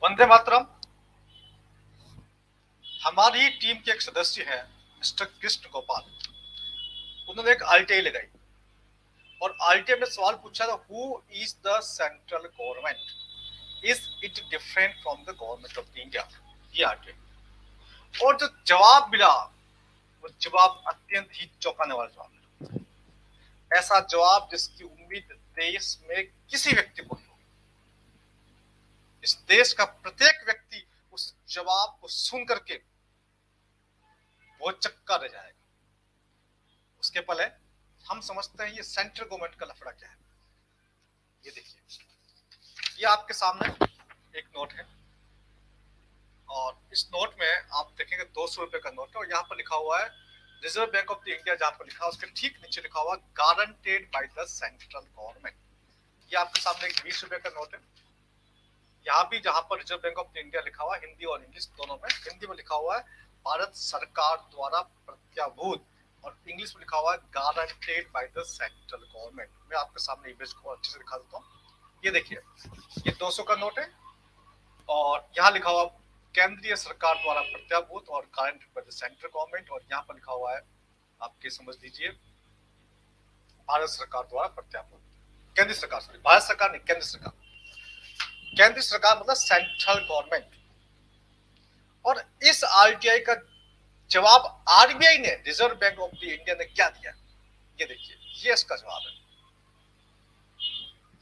वंदे मातरम। हमारी टीम के एक सदस्य हैं मिस्टर कृष्ण गोपाल। उन्होंने एक आरटीआई लगाई और आरटीआई में सवाल पूछा था, who is the central government, is it different from the government of India. ये आरटीआई और जो जवाब मिला वो जवाब अत्यंत ही चौंकाने वाला जवाब मिला। ऐसा जवाब जिसकी उम्मीद देश में किसी व्यक्ति को नहीं होगी। इस देश का प्रत्येक व्यक्ति उस जवाब को सुन करके बहुत चक्का रह जाएगा। उसके पहले हम समझते हैं ये सेंट्रल गवर्नमेंट का लफड़ा क्या है। ये देखिए, ये आपके सामने एक नोट है और इस नोट में आप देखेंगे 200 रुपए का नोट है और यहाँ पर लिखा हुआ है reserve bank of the India. जहां पर लिखा है उसके ठीक नीचे लिखा हुआ guaranteed by the central government. ये आपके सामने एक 20 रुपए का नोट है। यहाँ भी जहां पर reserve bank of the India लिखा हुआ है, हिंदी और इंग्लिश दोनों में, हिंदी में लिखा हुआ है भारत सरकार द्वारा प्रत्याभूत और इंग्लिश में लिखा हुआ है guaranteed by the central government. मैं आपके सामने इमेज को अच्छे से दिखा देता हूँ। ये देखिए, ये 200 का नोट है और यहाँ लिखा हुआ केंद्रीय सरकार द्वारा प्रत्याभूत और guaranteed by the central government, और यहाँ पर लिखा हुआ है, आपके समझ लीजिए, भारत सरकार द्वारा प्रत्याभूत। केंद्रीय सरकार, सॉरी, भारत सरकार नहीं, केंद्र सरकार। केंद्रीय सरकार मतलब सेंट्रल गवर्नमेंट। और इस आरटीआई का जवाब आरबीआई ने, reserve bank of the India ने क्या दिया, ये देखिए, ये इसका जवाब है।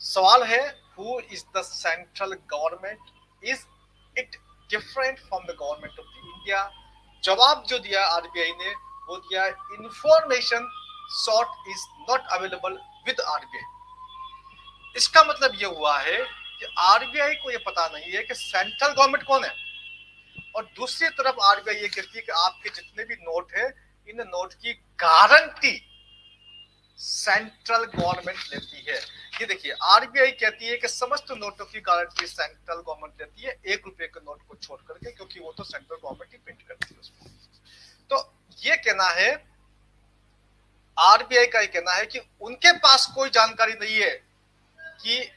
सवाल है, who is the central government, is it different from the government of the India. जवाब जो दिया आरबीआई ने वो दिया, information sought is not available with RBI. इसका मतलब ये हुआ है कि आरबीआई को ये पता नहीं है कि सेंट्रल गवर्नमेंट कौन है। और दूसरी तरफ आरबीआई ये कहती है कि आपके जितने भी नोट है, इन नोट की गारंटी सेंट्रल गवर्नमेंट लेती है। ये देखिए, आरबीआई कहती है कि समस्त नोटों की गारंटी सेंट्रल गवर्नमेंट लेती है, 1 रुपए के नोट को छोड़ करके, क्योंकि वो तो सेंट्रल गवर्नमेंट ही प्रिंट करती है उसको। तो ये कहना है, आरबीआई का ये कहना है कि उनके पास कोई जानकारी नहीं है कि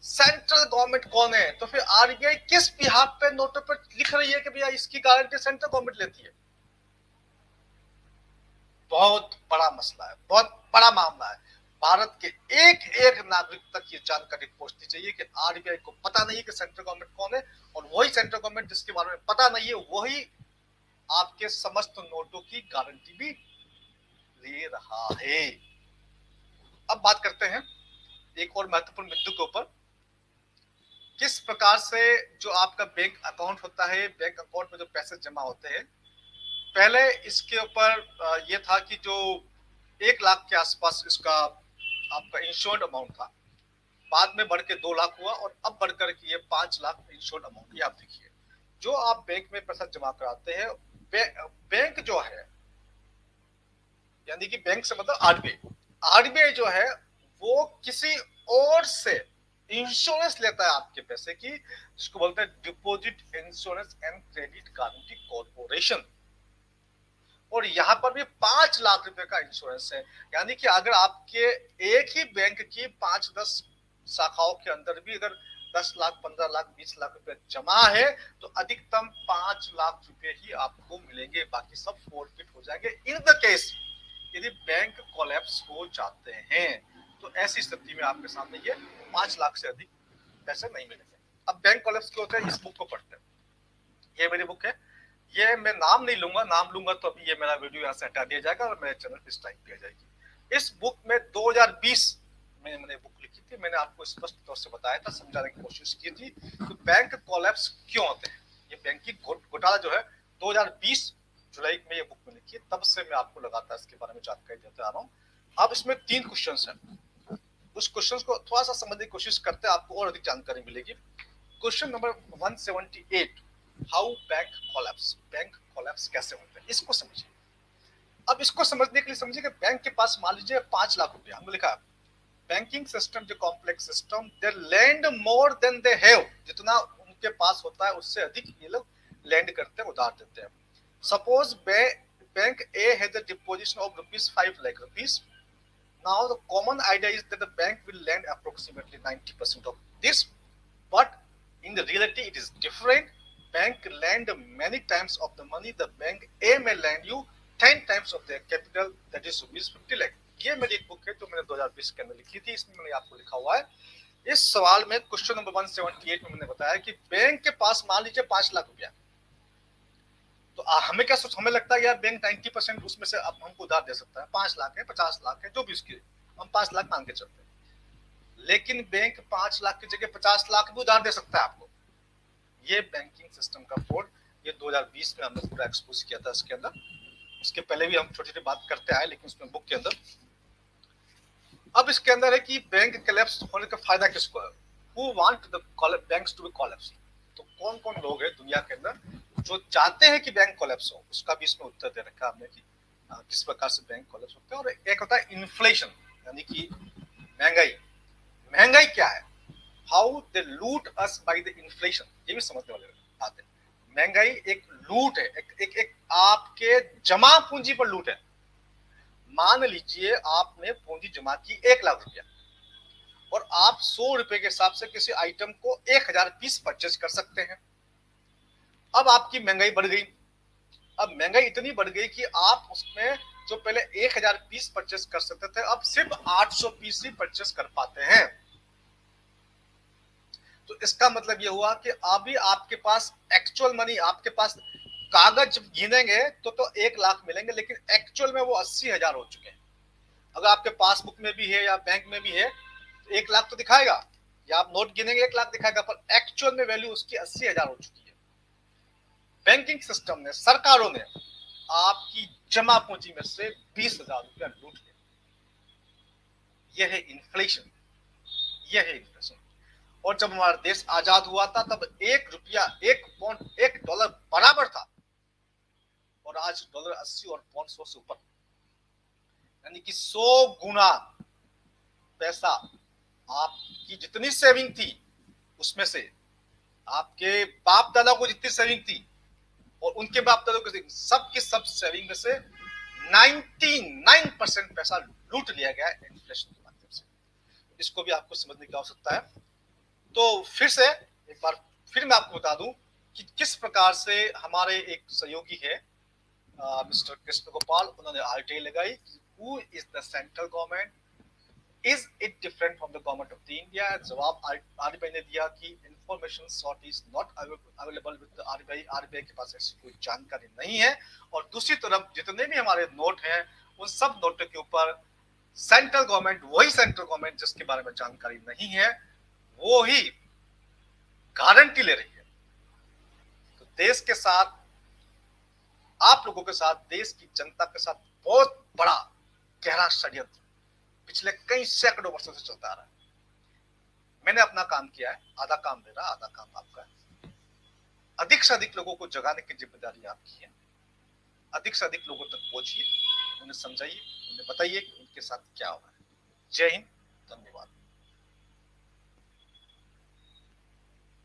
सेंट्रल गवर्नमेंट कौन है। तो फिर आरबीआई किस बिहाफ पे नोटों पर लिख रही है कि भैया इसकी गारंटी सेंट्रल गवर्नमेंट लेती है। बहुत बड़ा मसला है, बहुत बड़ा मामला है। भारत के एक एक नागरिक तक ये जानकारी पहुंचनी चाहिए कि आरबीआई को पता नहीं है कि सेंट्रल गवर्नमेंट कौन है, और वही सेंट्रल गवर्नमेंट जिसके बारे में पता नहीं है, वही आपके समस्त नोटों की गारंटी भी ले रहा है। अब बात करते हैं एक और महत्वपूर्ण बिंदु के ऊपर, किस प्रकार से जो आपका बैंक अकाउंट होता है, बैंक अकाउंट में जो पैसे जमा होते हैं। पहले इसके ऊपर ये था कि जो 1 लाख के आसपास इसका आपका इंश्योर्ड अमाउंट था, बाद में बढ़ के 2 लाख हुआ और अब बढ़कर के ये 5 लाख इंश्योर्ड अमाउंट। ये आप देखिए, जो आप बैंक में पैसा जमा कराते हैं, बैंक जो है, यानी कि बैंक से मतलब आरबीआई जो है वो किसी और से इंश्योरेंस लेता है आपके पैसे की, जिसको बोलते हैं deposit insurance and credit guarantee corporation. और यहाँ पर भी 5 लाख रुपए का इंश्योरेंस है। यानी कि अगर आपके एक ही बैंक की 5-10 शाखाओं के अंदर भी अगर 10 लाख, 15 लाख, 20 लाख रुपए जमा है, तो अधिकतम 5 लाख रुपए ही आपको मिलेंगे, बाकी सब फोरफिट हो जाएंगे इन द केस यदि बैंक कोलैप्स हो जाते हैं। तो ऐसी स्थिति में आपके सामने ये 5 लाख से अधिक पैसे नहीं मिलेंगे। अब बैंक कोलैप्स क्यों होता है, इस बुक को पढ़ते हैं। ये मेरी बुक है, ये मैं नाम नहीं लूंगा, नाम लूंगा तो अभी ये मेरा वीडियो यहाँ से हटा दिया जाएगा और मेरे चैनल पे स्ट्राइक किया जाएगी। इस बुक में 2020 में मैंने बुक लिखी थी, मैंने आपको स्पष्ट तौर से बताया था, समझाने की कोशिश की थी कि बैंक कोलैप्स क्यों होते हैं। ये बैंकिंग घोटाला जो है 2020 जुलाई में ये बुक में लिखी है, तब से मैं आपको लगातार इसके बारे में जानकारी देते आ रहा हूँ। अब इसमें 3 क्वेश्चन है, उस क्वेश्चन को थोड़ा सा समझने की कोशिश करते हैं, आपको और अधिक जानकारी मिलेगी। Question number 178, how bank collapse, bank collapse कैसे होते हैं, इसको समझिए। अब इसको समझने के लिए समझिए कि बैंक के पास मान लीजिए 5 लाख रुपया, हमने लिखा बैंकिंग सिस्टम जो complex system, they lend more than they have, जितना उनके पास होता है उससे अधिक ये लोग लैंड करते हैं, उधार देते हैं। Suppose bank A has a deposition of ₹5 lakh. Now the common idea is that the bank will lend approximately 90% of this, but In the reality, it is different. Bank lend many times of the money. The bank A may lend you 10 times of their capital, that is rupees 50 lakh. ये मेरी एक book है जो मैंने 2020 के अंदर लिखी थी, इसमें मैंने आपको लिखा हुआ है इस सवाल में क्वेश्चन नंबर 178 में मैंने बताया कि बैंक के पास मान लीजिए 5 लाख रुपया, तो हमें क्या सोच, हमें लगता है यार बैंक 90% उसमें से अब हमको उधार दे सकता है, 5 लाख है 50 लाख है जो भी उसकी, हम 5 लाख मांग के चलते हैं, लेकिन बैंक 5 लाख की जगह 50 लाख भी उधार दे सकता है आपको। ये बैंकिंग सिस्टम का फ्रॉड, ये 2020 में हमने पूरा एक्सपोज किया था इसके अंदर। उसके पहले भी हम छोटी छोटी बात करते आए, लेकिन उसमें बुक के अंदर अब इसके अंदर है कि बैंक कोलैप्स होने का फायदा किसको है, who want the banks to be collapse. तो कौन कौन लोग हैं दुनिया के अंदर जो चाहते हैं कि बैंक कोलैप्स हो, उसका भी इसमें उत्तर दे रखा हमने कि किस प्रकार से बैंक कोलैप्स होता है। और एक होता है इन्फ्लेशन, यानी कि महंगाई। महंगाई क्या है, हाउ दे लूट अस बाय द इन्फ्लेशन, ये भी समझने वाले बात है। महंगाई एक लूट है, एक आपके जमा पूंजी पर लूट है। मान लीजिए आपने पूंजी जमा की 1 लाख रुपया और आप 100 रुपए के हिसाब से किसी आइटम को 1000 पीस परचेज कर सकते हैं। अब आपकी महंगाई बढ़ गई, अब महंगाई इतनी बढ़ गई कि आप उसमें जो पहले 1000 पीस परचेस कर सकते थे, अब सिर्फ 800 पीस ही परचेस कर पाते हैं। तो इसका मतलब यह हुआ कि अभी आपके पास एक्चुअल मनी, आपके पास कागज गिनेंगे तो 1 लाख मिलेंगे, लेकिन एक्चुअल में वो 80,000 हो चुके हैं। अगर आपके पासबुक में भी है या बैंक में भी है तो 1 लाख तो दिखाएगा, या आप नोट गिनेंगे 1 लाख दिखाएगा, पर एक्चुअल में वैल्यू उसकी 80,000 हो चुकी है। बैंकिंग सिस्टम ने, सरकारों ने आपकी जमा पूंजी में से 20,000 रुपया लूट लिया। यह है इन्फ्लेशन, यह है इन्फ्लेशन। और जब हमारा देश आजाद हुआ था तब 1 रुपया, 1 पौंड, 1 डॉलर बराबर था, और आज डॉलर 80 और पौंड 100 से ऊपर, यानी कि 100 गुना पैसा आपकी जितनी सेविंग थी उसमें से, आपके बाप दादा को जितनी सेविंग थी और उनके बाप दादा को सबकी सब सेविंग में से 99% पैसा लूट लिया गया है इन्फ्लेशन के माध्यम से। इसको भी आपको समझने की आवश्यकता है। तो फिर से एक बार फिर मैं आपको बता दूं कि किस प्रकार से हमारे एक सहयोगी है मिस्टर कृष्ण गोपाल, उन्होंने आरटीआई लगाई, who is the central government, is it different from the government of the India. जवाब आरबीआई ने दिया कि information sort is not available with RBI, RBI के पास ऐसी कोई जानकारी नहीं है। और दूसरी तरफ जितने भी हमारे नोट हैं उन सब नोटों के ऊपर सेंट्रल गवर्नमेंट, वही सेंट्रल गवर्नमेंट जिसके बारे में जानकारी नहीं है, वो ही गारंटी ले रही है। तो देश के साथ, आप लोगों के साथ, देश की जनता के साथ बहुत बड़ा गहरा षड्यंत्र पिछले कई सैकड़ों वर्षों से चलता आ रहा है। मैंने अपना काम किया है, आधा काम मेरा, आधा काम आपका है। अधिक से अधिक लोगों को जगाने की जिम्मेदारी आपकी है। अधिक से अधिक लोगों तक पहुंचिए, उन्हें समझाइए, उन्हें बताइए कि उनके साथ क्या हो रहा है। जय हिंद, धन्यवाद।